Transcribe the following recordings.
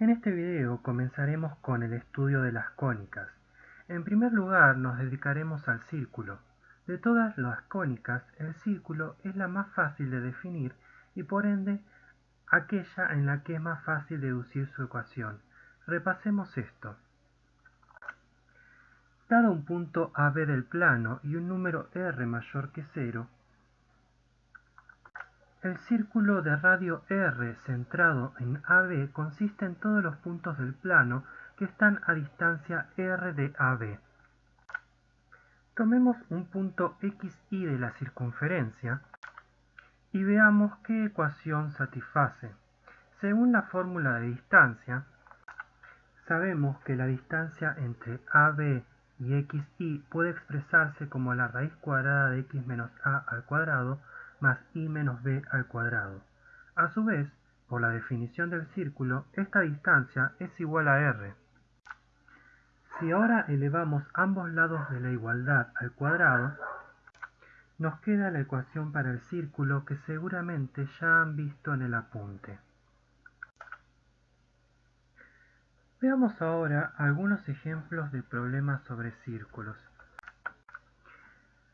En este video comenzaremos con el estudio de las cónicas. En primer lugar nos dedicaremos al círculo. De todas las cónicas, el círculo es la más fácil de definir y por ende aquella en la que es más fácil deducir su ecuación. Repasemos esto. Dado un punto AB del plano y un número r mayor que 0, el círculo de radio r centrado en AB consiste en todos los puntos del plano que están a distancia r de AB. Tomemos un punto xy de la circunferencia y veamos qué ecuación satisface. Según la fórmula de distancia, sabemos que la distancia entre AB y xy puede expresarse como la raíz cuadrada de x menos a al cuadrado más y menos b al cuadrado. A su vez, por la definición del círculo, esta distancia es igual a r. Si ahora elevamos ambos lados de la igualdad al cuadrado, nos queda la ecuación para el círculo que seguramente ya han visto en el apunte. Veamos ahora algunos ejemplos de problemas sobre círculos.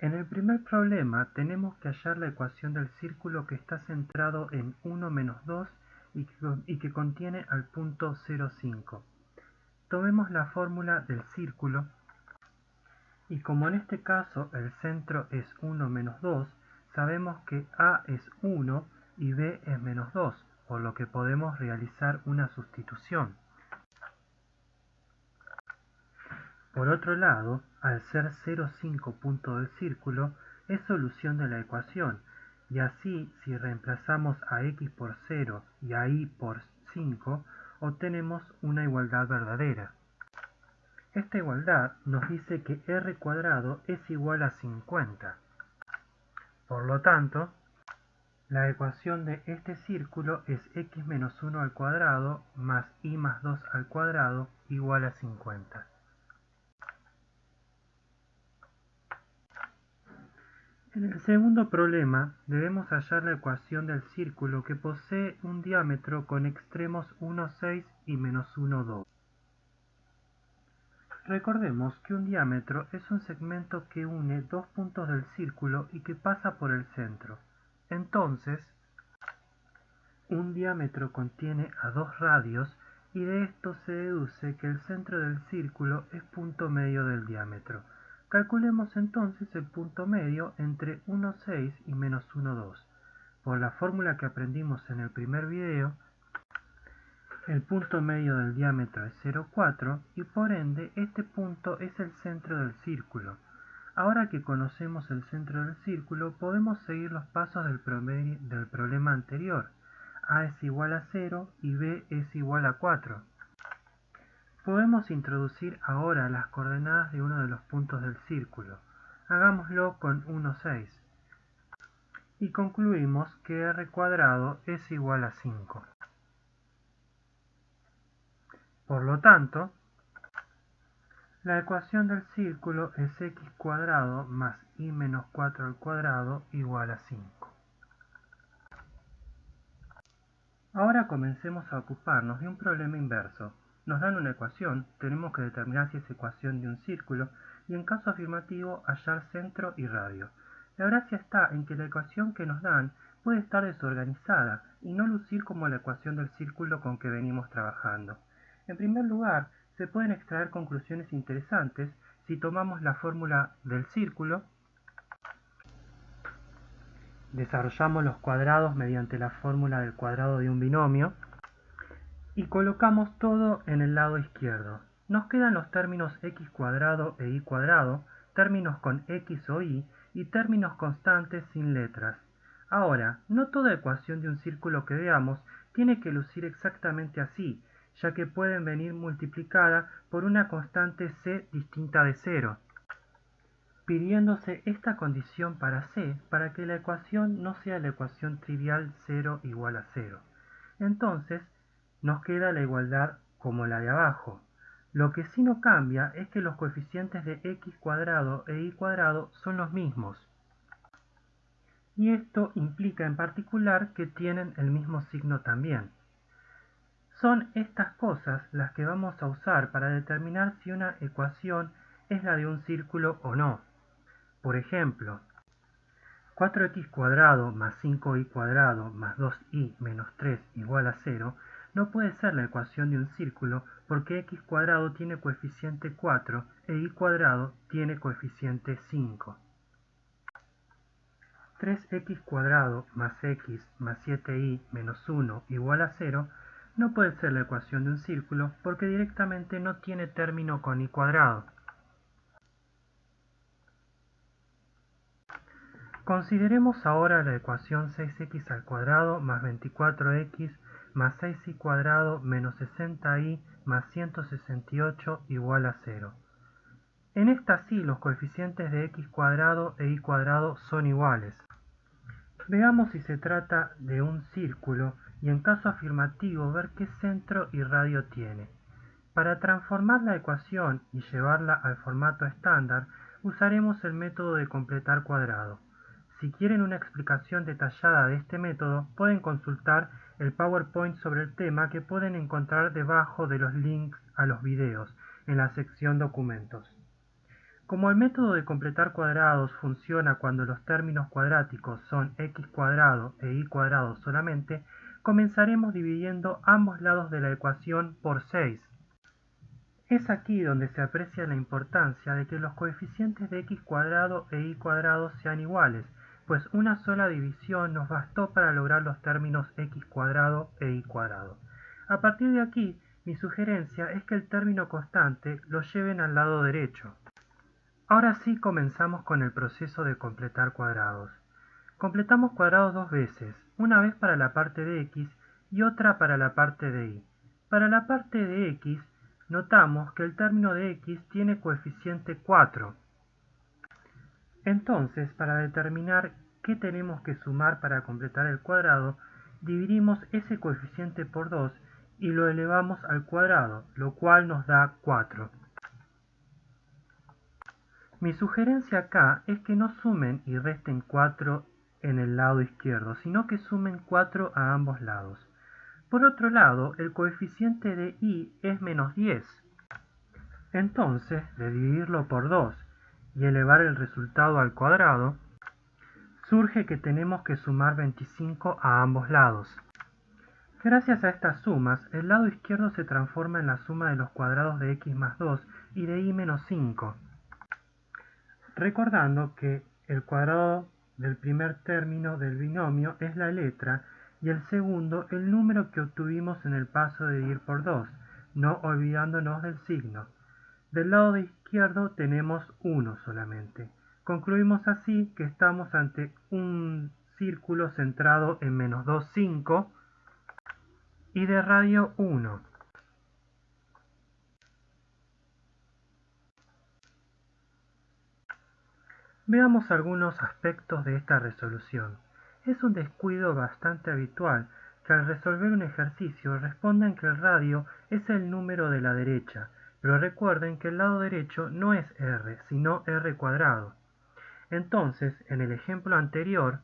En el primer problema tenemos que hallar la ecuación del círculo que está centrado en 1 menos 2 y que contiene al punto 0,5. Tomemos la fórmula del círculo y como en este caso el centro es 1 menos 2, sabemos que A es 1 y B es menos 2, por lo que podemos realizar una sustitución. Por otro lado, al ser 0,5 punto del círculo, es solución de la ecuación, y así si reemplazamos a x por 0 y a y por 5, obtenemos una igualdad verdadera. Esta igualdad nos dice que r cuadrado es igual a 50. Por lo tanto, la ecuación de este círculo es x menos 1 al cuadrado más y más 2 al cuadrado igual a 50. En el segundo problema debemos hallar la ecuación del círculo que posee un diámetro con extremos 1,6 y menos 1,2. Recordemos que un diámetro es un segmento que une dos puntos del círculo y que pasa por el centro. Entonces, un diámetro contiene a dos radios y de esto se deduce que el centro del círculo es punto medio del diámetro. Calculemos entonces el punto medio entre 1,6 y menos 1,2. Por la fórmula que aprendimos en el primer video, el punto medio del diámetro es 0,4 y por ende este punto es el centro del círculo. Ahora que conocemos el centro del círculo, podemos seguir los pasos del problema anterior. A es igual a 0 y B es igual a 4. Podemos introducir ahora las coordenadas de uno de los puntos del círculo. Hagámoslo con 1,6. Y concluimos que r cuadrado es igual a 5. Por lo tanto, la ecuación del círculo es x cuadrado más y menos 4 al cuadrado igual a 5. Ahora comencemos a ocuparnos de un problema inverso. Nos dan una ecuación, tenemos que determinar si es ecuación de un círculo y en caso afirmativo hallar centro y radio. La gracia está en que la ecuación que nos dan puede estar desorganizada y no lucir como la ecuación del círculo con que venimos trabajando. En primer lugar, se pueden extraer conclusiones interesantes si tomamos la fórmula del círculo, desarrollamos los cuadrados mediante la fórmula del cuadrado de un binomio y colocamos todo en el lado izquierdo. Nos quedan los términos x cuadrado e y cuadrado, términos con x o y y términos constantes sin letras. Ahora, no toda ecuación de un círculo que veamos tiene que lucir exactamente así, ya que pueden venir multiplicada por una constante c distinta de 0. Pidiéndose esta condición para c para que la ecuación no sea la ecuación trivial 0 igual a 0. Entonces, nos queda la igualdad como la de abajo. Lo que sí no cambia es que los coeficientes de x cuadrado e y cuadrado son los mismos. Y esto implica en particular que tienen el mismo signo también. Son estas cosas las que vamos a usar para determinar si una ecuación es la de un círculo o no. Por ejemplo, 4x² más 5y² más 2y menos 3 igual a 0 no puede ser la ecuación de un círculo porque x² tiene coeficiente 4 e y² tiene coeficiente 5. 3x² más x más 7y menos 1 igual a 0 no puede ser la ecuación de un círculo porque directamente no tiene término con y². Consideremos ahora la ecuación 6x² más 24x más 6y² menos 60y más 168 igual a 0. En esta sí los coeficientes de x² e y² son iguales. Veamos si se trata de un círculo y en caso afirmativo ver qué centro y radio tiene. Para transformar la ecuación y llevarla al formato estándar usaremos el método de completar cuadrado. Si quieren una explicación detallada de este método, pueden consultar el PowerPoint sobre el tema que pueden encontrar debajo de los links a los videos, en la sección Documentos. Como el método de completar cuadrados funciona cuando los términos cuadráticos son x² e y² solamente, comenzaremos dividiendo ambos lados de la ecuación por 6. Es aquí donde se aprecia la importancia de que los coeficientes de x² e y² sean iguales, pues una sola división nos bastó para lograr los términos x² e y². A partir de aquí, mi sugerencia es que el término constante lo lleven al lado derecho. Ahora sí comenzamos con el proceso de completar cuadrados. Completamos cuadrados dos veces, una vez para la parte de x y otra para la parte de y. Para la parte de x, notamos que el término de x tiene coeficiente 4. Entonces, para determinar qué tenemos que sumar para completar el cuadrado, dividimos ese coeficiente por 2 y lo elevamos al cuadrado, lo cual nos da 4. Mi sugerencia acá es que no sumen y resten 4 en el lado izquierdo, sino que sumen 4 a ambos lados. Por otro lado, el coeficiente de y es menos 10. Entonces, de dividirlo por 2 y elevar el resultado al cuadrado, surge que tenemos que sumar 25 a ambos lados. Gracias a estas sumas, el lado izquierdo se transforma en la suma de los cuadrados de x más 2 y de y menos 5. Recordando que el cuadrado del primer término del binomio es la letra y el segundo el número que obtuvimos en el paso de dividir por 2, no olvidándonos del signo. Del lado izquierdo tenemos 1 solamente. Concluimos así que estamos ante un círculo centrado en menos 2, 5 y de radio 1. Veamos algunos aspectos de esta resolución. Es un descuido bastante habitual que al resolver un ejercicio respondan que el radio es el número de la derecha, pero recuerden que el lado derecho no es r, sino r². Entonces, en el ejemplo anterior,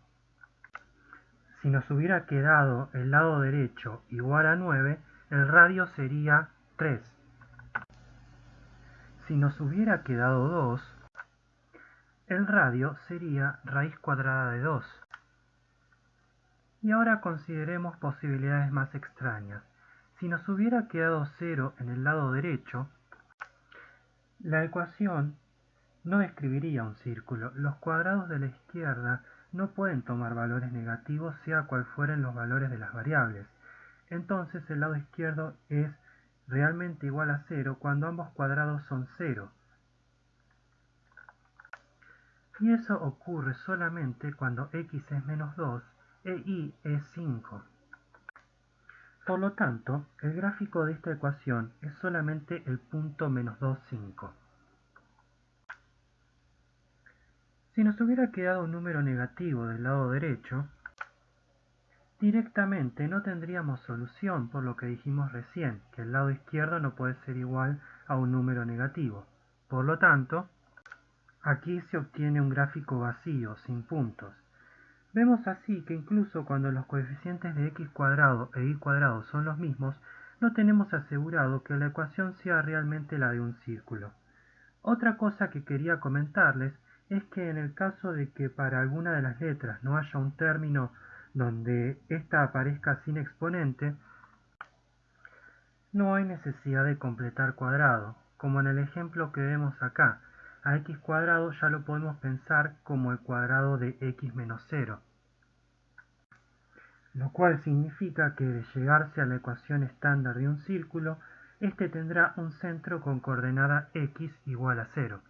si nos hubiera quedado el lado derecho igual a 9, el radio sería 3. Si nos hubiera quedado 2, el radio sería raíz cuadrada de 2. Y ahora consideremos posibilidades más extrañas. Si nos hubiera quedado 0 en el lado derecho, la ecuación no describiría un círculo. Los cuadrados de la izquierda no pueden tomar valores negativos sea cual fueren los valores de las variables. Entonces el lado izquierdo es realmente igual a 0 cuando ambos cuadrados son 0. Y eso ocurre solamente cuando x es menos 2 e y es 5. Por lo tanto, el gráfico de esta ecuación es solamente el punto menos 2, 5. Si nos hubiera quedado un número negativo del lado derecho, directamente no tendríamos solución por lo que dijimos recién, que el lado izquierdo no puede ser igual a un número negativo. Por lo tanto, aquí se obtiene un gráfico vacío, sin puntos. Vemos así que incluso cuando los coeficientes de x² e y² son los mismos, no tenemos asegurado que la ecuación sea realmente la de un círculo. Otra cosa que quería comentarles es que en el caso de que para alguna de las letras no haya un término donde ésta aparezca sin exponente, no hay necesidad de completar cuadrado, como en el ejemplo que vemos acá. A x cuadrado ya lo podemos pensar como el cuadrado de x menos 0, lo cual significa que de llegarse a la ecuación estándar de un círculo, este tendrá un centro con coordenada x igual a 0.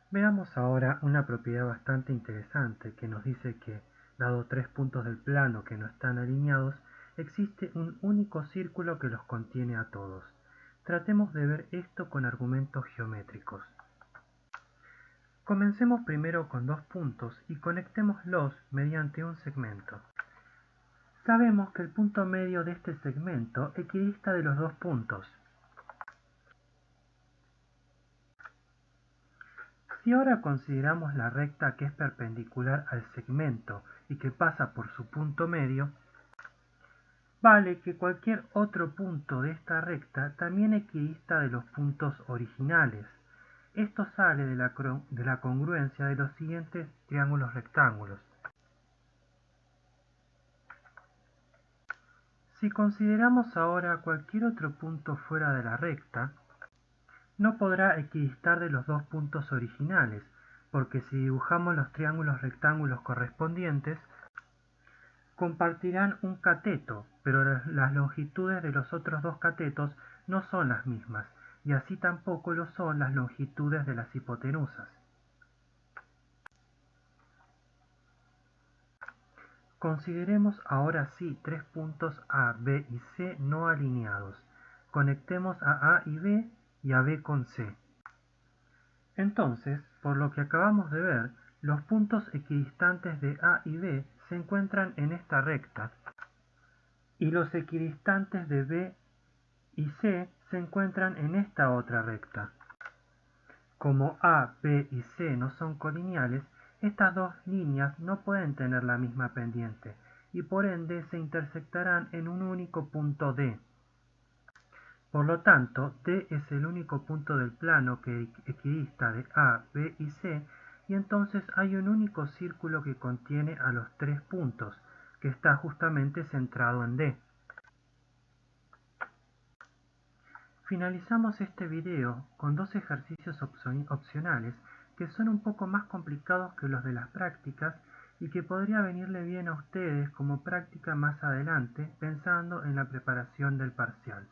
Veamos ahora una propiedad bastante interesante que nos dice que, dado tres puntos del plano que no están alineados, existe un único círculo que los contiene a todos. Tratemos de ver esto con argumentos geométricos. Comencemos primero con dos puntos y conectémoslos mediante un segmento. Sabemos que el punto medio de este segmento equidista de los dos puntos. Si ahora consideramos la recta que es perpendicular al segmento y que pasa por su punto medio, vale que cualquier otro punto de esta recta también equidista de los puntos originales. Esto sale de la congruencia de los siguientes triángulos rectángulos. Si consideramos ahora cualquier otro punto fuera de la recta, no podrá equidistar de los dos puntos originales, porque si dibujamos los triángulos rectángulos correspondientes, compartirán un cateto, pero las longitudes de los otros dos catetos no son las mismas, y así tampoco lo son las longitudes de las hipotenusas. Consideremos ahora sí tres puntos A, B y C no alineados. Conectemos a A y B y a B con C. Entonces, por lo que acabamos de ver, los puntos equidistantes de A y B se encuentran en esta recta, y los equidistantes de B y C se encuentran en esta otra recta. Como A, B y C no son colineales, estas dos líneas no pueden tener la misma pendiente, y por ende se intersectarán en un único punto D. Por lo tanto, D es el único punto del plano que equidista de A, B y C, y entonces hay un único círculo que contiene a los tres puntos, que está justamente centrado en D. Finalizamos este video con dos ejercicios opcionales que son un poco más complicados que los de las prácticas y que podría venirle bien a ustedes como práctica más adelante pensando en la preparación del parcial.